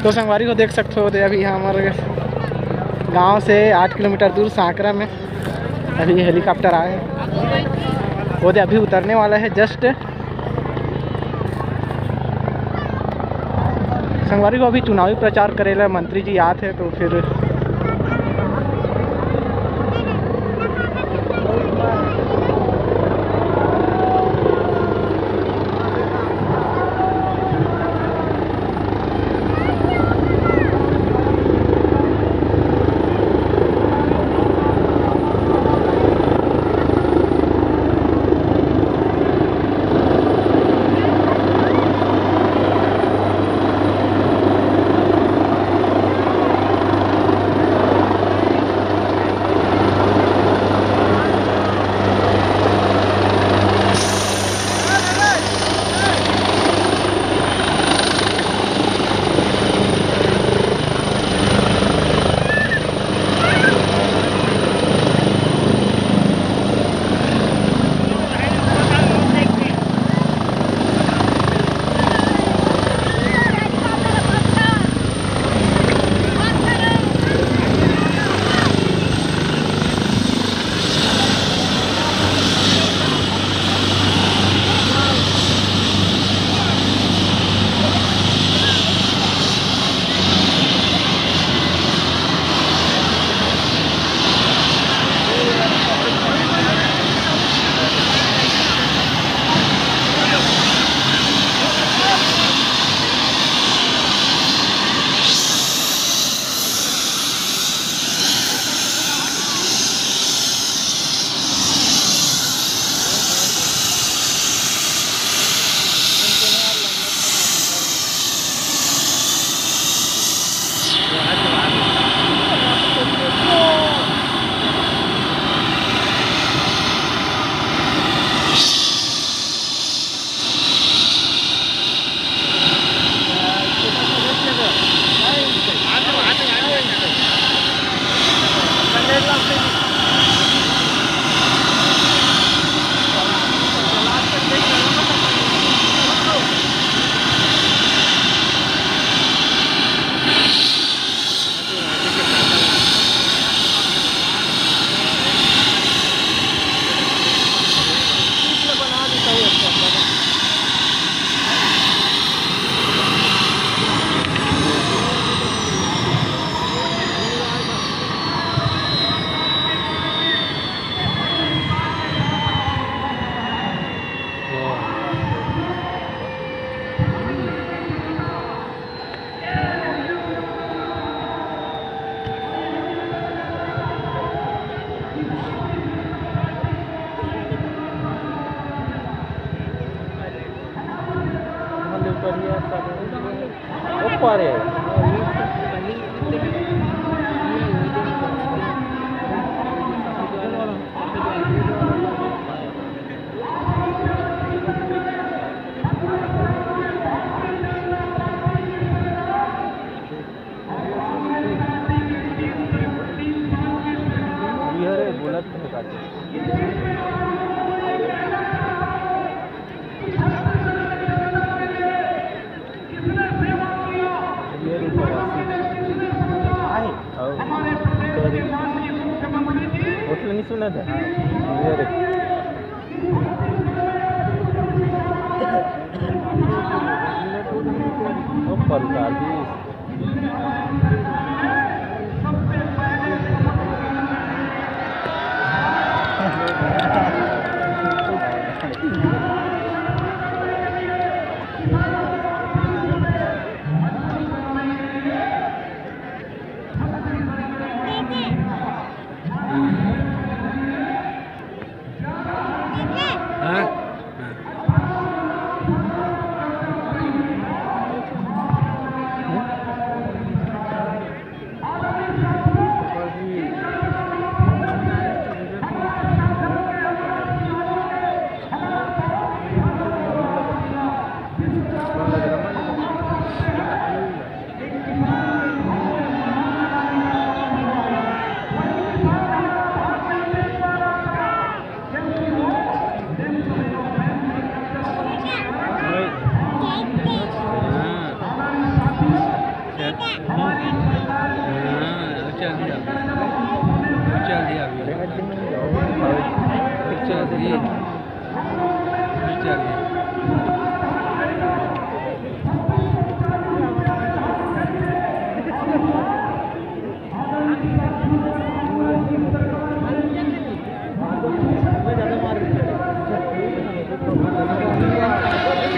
तो संगवारी को देख सकते हो, अभी हमारे गांव से 8 किलोमीटर दूर सांकरा में अभी हेलीकॉप्टर आए हैं, वो अभी उतरने वाला है जस्ट। संगवारी को अभी चुनावी प्रचार करेला मंत्री जी आते हैं, तो फिर नहीं सुना था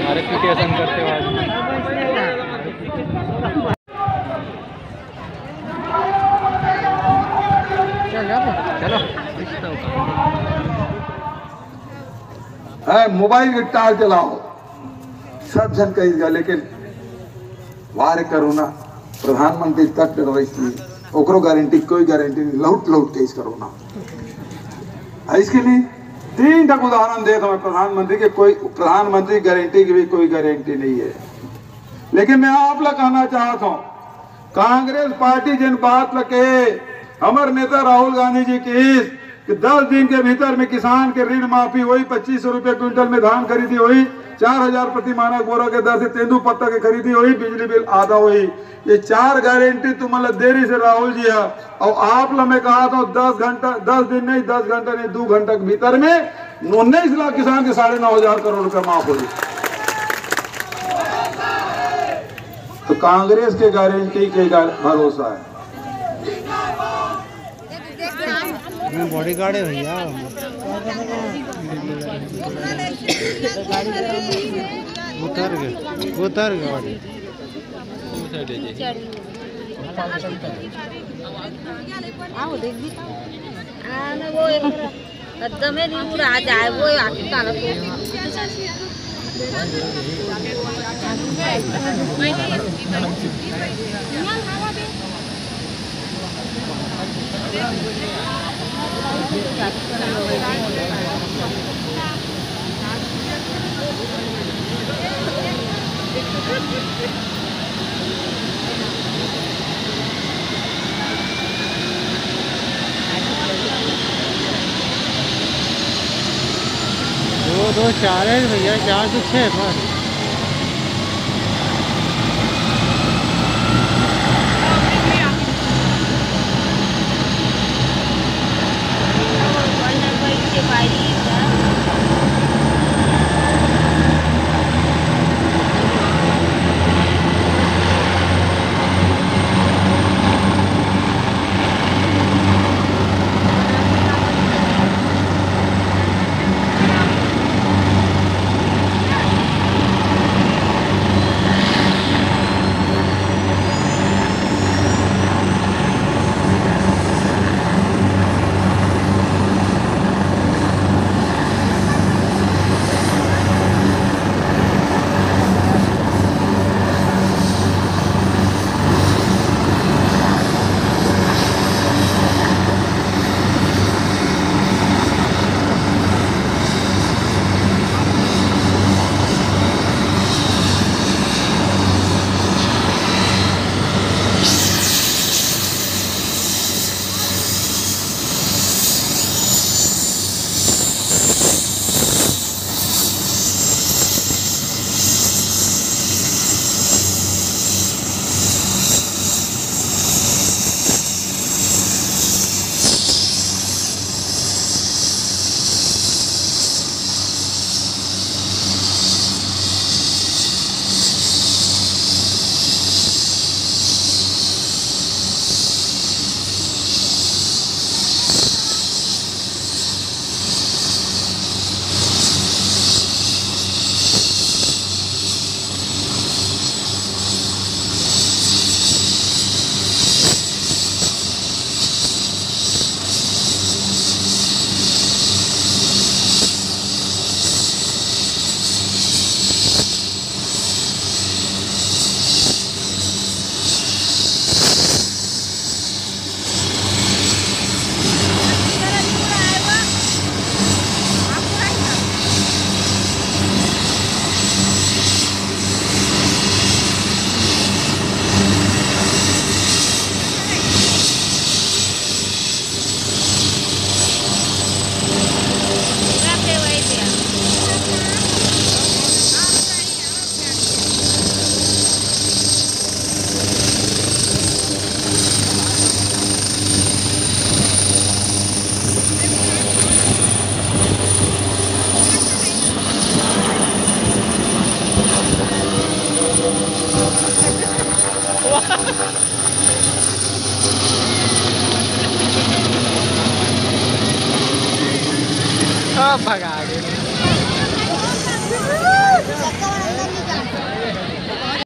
वेरिफिकेशन करते बाद चलो मोबाइल के टार चलाओ सब जन कहेगा, लेकिन वारे करोना प्रधानमंत्री तक वैसी ओकरो गारंटी कोई गारंटी नहीं, लौट लौट के इस करोना। इसके लिए 3 तक उदाहरण दे दो प्रधानमंत्री के, कोई प्रधानमंत्री गारंटी की भी कोई गारंटी नहीं है। लेकिन मैं आप लोग कहना चाहता हूँ, कांग्रेस पार्टी जिन बात लगे हमारे नेता राहुल गांधी जी की कि 10 दिन के भीतर में किसान के ऋण माफी हुई, 2500 रुपए क्विंटल में धान खरीदी हुई, 4000 प्रति मानक बोरा के दर से तेंदू पत्ता की खरीदी हुई, बिजली बिल आधा हुई। ये 4 गारंटी तुम देरी से राहुल जी है। और आप लोग मैं कहा था 10 दिन नहीं, 10 घंटा नहीं, 2 घंटा के भीतर में 19 लाख किसान के 9,500 करोड़ रुपए माफ हुई। तो कांग्रेस के गारंटी के भरोसा है। बॉडी गार्ड है भैया। उतर गए गाड़ी। वो एकदम नहीं उड़ा जाए वो दो 4 है भैया, 4 से 6 बस। सब भगा गए।